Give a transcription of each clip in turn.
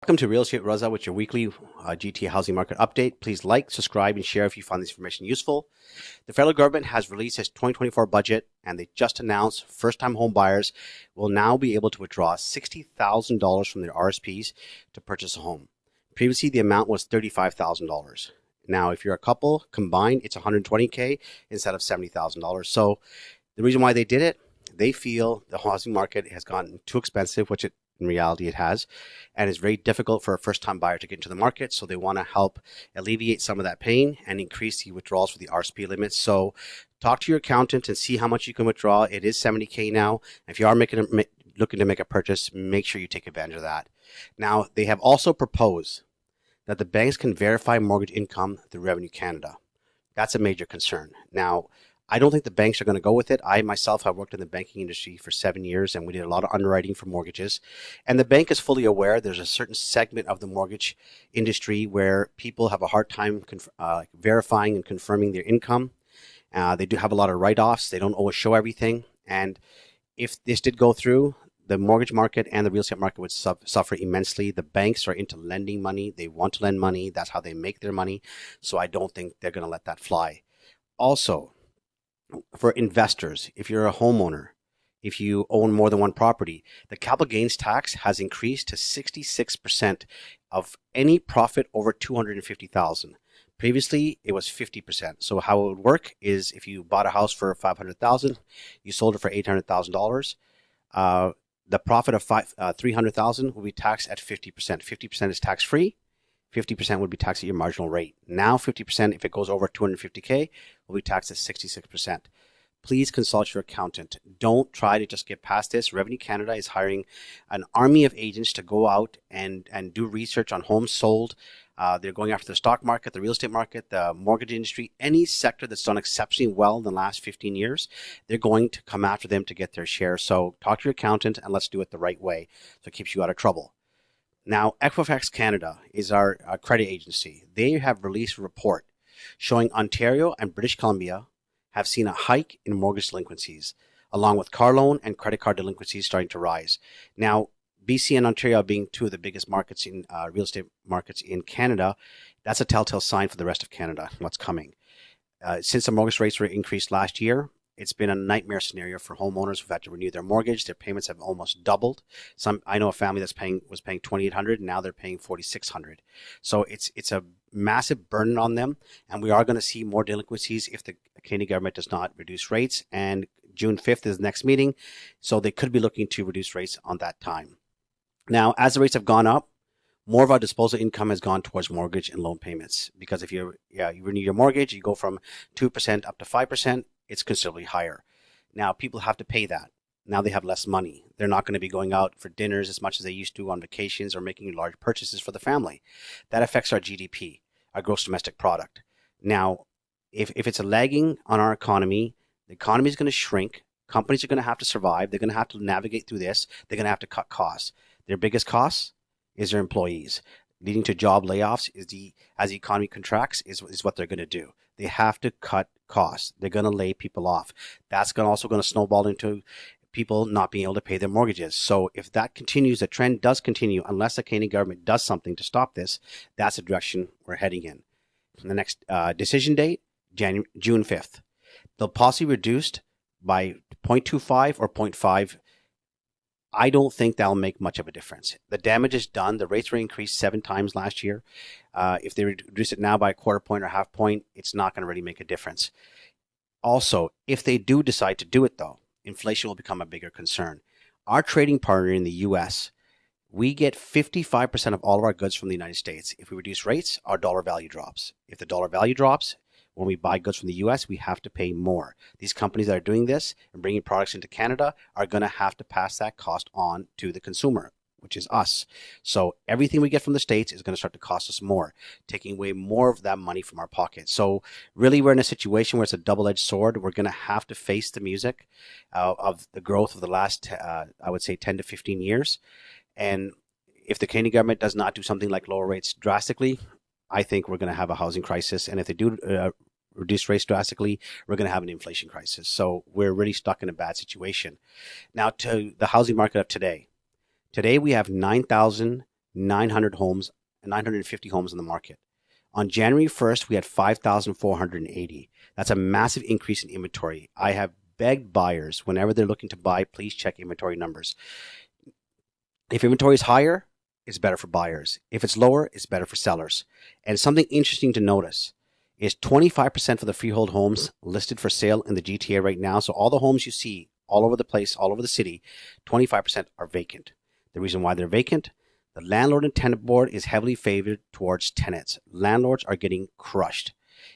Welcome to Real Estate Raza with your weekly GTA housing market update. Please like, subscribe, and share if you find this information useful. The federal government has released its 2024 budget, and they just announced first-time home buyers will now be able to withdraw $60,000 from their RSPs to purchase a home. Previously, the amount was $35,000. Now, if you're a couple combined, it's $120K instead of $70,000. So the reason why they did it, they feel the housing market has gotten too expensive, which in reality it has, and it's very difficult for a first-time buyer to get into the market. So they want to help alleviate some of that pain and increase the withdrawals for the RSP limits. So talk to your accountant and see how much you can withdraw. It is $70K now. If you are looking to make a purchase, make sure you take advantage of that. Now, they have also proposed that the banks can verify mortgage income through Revenue Canada. That's a major concern. Now, I don't think the banks are going to go with it. I myself have worked in the banking industry for 7 years, and we did a lot of underwriting for mortgages. And the bank is fully aware there's a certain segment of the mortgage industry where people have a hard time verifying and confirming their income. They do have a lot of write-offs. They don't always show everything. And if this did go through, the mortgage market and the real estate market would suffer immensely. The banks are into lending money. They want to lend money. That's how they make their money. So I don't think they're going to let that fly. Also, for investors, if you're a homeowner, if you own more than one property, the capital gains tax has increased to 66% of any profit over $250,000. Previously, it was 50%. So how it would work is if you bought a house for $500,000, you sold it for $800,000. The profit of $300,000 will be taxed at 50%. 50% is tax-free. 50% would be taxed at your marginal rate. Now 50%, if it goes over 250K, will be taxed at 66%. Please consult your accountant. Don't try to just get past this. Revenue Canada is hiring an army of agents to go out and do research on homes sold. They're going after the stock market, the real estate market, the mortgage industry, any sector that's done exceptionally well in the last 15 years. They're going to come after them to get their share. So talk to your accountant and let's do it the right way so it keeps you out of trouble. Now, Equifax Canada is our credit agency. They have released a report showing Ontario and British Columbia have seen a hike in mortgage delinquencies, along with car loan and credit card delinquencies starting to rise. Now, BC and Ontario being two of the biggest markets in real estate markets in Canada, that's a telltale sign for the rest of Canada, what's coming. Since the mortgage rates were increased last year, it's been a nightmare scenario for homeowners who've had to renew their mortgage. Their payments have almost doubled. I know a family was paying $2,800. Now they're paying $4,600. So it's a massive burden on them, and we are going to see more delinquencies if the Canadian government does not reduce rates. And June 5th is the next meeting, so they could be looking to reduce rates on that time. Now, as the rates have gone up, more of our disposable income has gone towards mortgage and loan payments, because if you renew your mortgage, you go from 2% up to 5%. It's considerably higher. Now, people have to pay that. Now they have less money. They're not going to be going out for dinners as much as they used to on vacations or making large purchases for the family. That affects our GDP, our gross domestic product. Now, if it's a lagging on our economy, the economy is going to shrink. Companies are going to have to survive. They're going to have to navigate through this. They're going to have to cut costs. Their biggest costs is their employees. Leading to job layoffs as the economy contracts is what they're going to do. They have to cut costs. They're going to lay people off. That's also going to snowball into people not being able to pay their mortgages. So if that continues, the trend does continue, unless the Canadian government does something to stop this, that's the direction we're heading in. The next decision date, June 5th. They'll possibly reduced by 0.25 or 0.5. I don't think that'll make much of a difference. The damage is done. The rates were increased 7 times last year. If they reduce it now by a quarter point or half point, it's not going to really make a difference. Also, if they do decide to do it though, inflation will become a bigger concern. Our trading partner in the US, we get 55% of all of our goods from the United States. If we reduce rates, our dollar value drops. If the dollar value drops, when we buy goods from the US, we have to pay more. These companies that are doing this and bringing products into Canada are going to have to pass that cost on to the consumer, which is us. So everything we get from the States is going to start to cost us more, taking away more of that money from our pocket. So really, we're in a situation where it's a double-edged sword. We're going to have to face the music of the growth of the last, I would say, 10 to 15 years. And if the Canadian government does not do something like lower rates drastically, I think we're going to have a housing crisis. And if they do reduce rates drastically, we're going to have an inflation crisis. So we're really stuck in a bad situation. Now, to the housing market of today. Today, we have 9,000 900 homes, 950 homes in the market. On January 1st, we had 5,480. That's a massive increase in inventory. I have begged buyers, whenever they're looking to buy, please check inventory numbers. If inventory is higher, it's better for buyers. If it's lower, it's better for sellers. And something interesting to notice is 25% for the freehold homes listed for sale in the GTA right now. So all the homes you see all over the place, all over the city, 25% are vacant. The reason why they're vacant, the landlord and tenant board is heavily favored towards tenants. Landlords are getting crushed.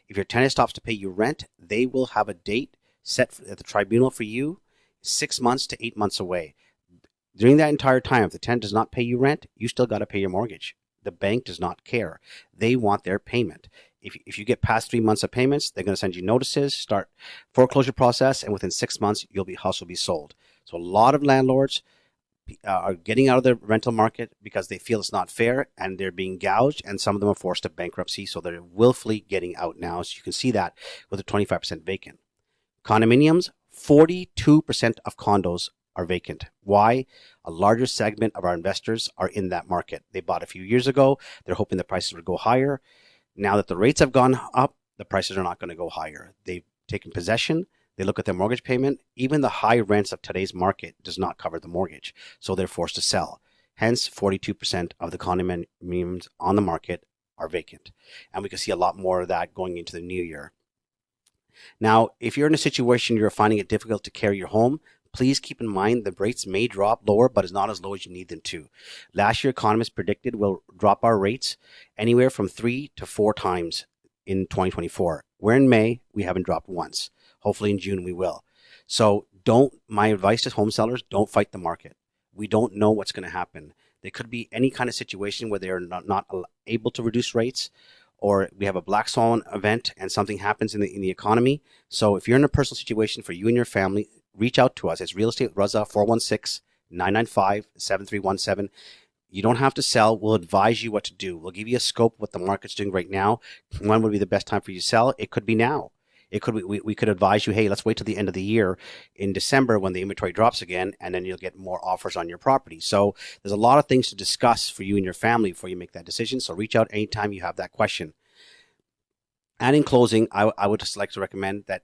If your tenant stops to pay you rent, they will have a date set at the tribunal for you 6 months to 8 months away. During that entire time, if the tenant does not pay you rent, you still got to pay your mortgage. The bank does not care. They want their payment. If you get past 3 months of payments, they're going to send you notices, start foreclosure process, and within 6 months, house will be sold. So a lot of landlords are getting out of the rental market because they feel it's not fair and they're being gouged, and some of them are forced to bankruptcy, so they're willfully getting out now. So you can see that with a 25% vacant. Condominiums, 42% of condos are vacant. Why? A larger segment of our investors are in that market. They bought a few years ago. They're hoping the prices would go higher. Now that the rates have gone up, the prices are not going to go higher. They've taken possession. They look at their mortgage payment. Even the high rents of today's market does not cover the mortgage, so they're forced to sell. Hence, 42% of the condominiums on the market are vacant. And we can see a lot more of that going into the new year. Now, if you're in a situation you're finding it difficult to carry your home, please keep in mind the rates may drop lower, but it's not as low as you need them to. Last year, economists predicted we'll drop our rates anywhere from 3 to 4 times in 2024. We're in May, we haven't dropped once. Hopefully in June we will. So my advice to home sellers, don't fight the market. We don't know what's going to happen. There could be any kind of situation where they're not able to reduce rates, or we have a black swan event and something happens in the economy. So if you're in a personal situation for you and your family, reach out to us. It's Real Estate Raza, 416-995-7317. You don't have to sell. We'll advise you what to do. We'll give you a scope of what the market's doing right now. When would be the best time for you to sell? It could be now. It could be, we could advise you, hey, let's wait till the end of the year in December when the inventory drops again, and then you'll get more offers on your property. So there's a lot of things to discuss for you and your family before you make that decision. So reach out anytime you have that question. And in closing, I would just like to recommend that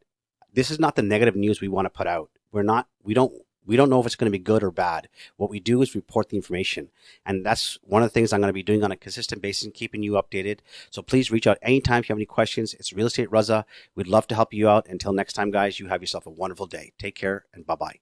this is not the negative news we want to put out. We don't know if it's going to be good or bad. What we do is report the information. And that's one of the things I'm going to be doing on a consistent basis and keeping you updated. So please reach out anytime if you have any questions. It's Real Estate Raza. We'd love to help you out. Until next time, guys, you have yourself a wonderful day. Take care and bye-bye.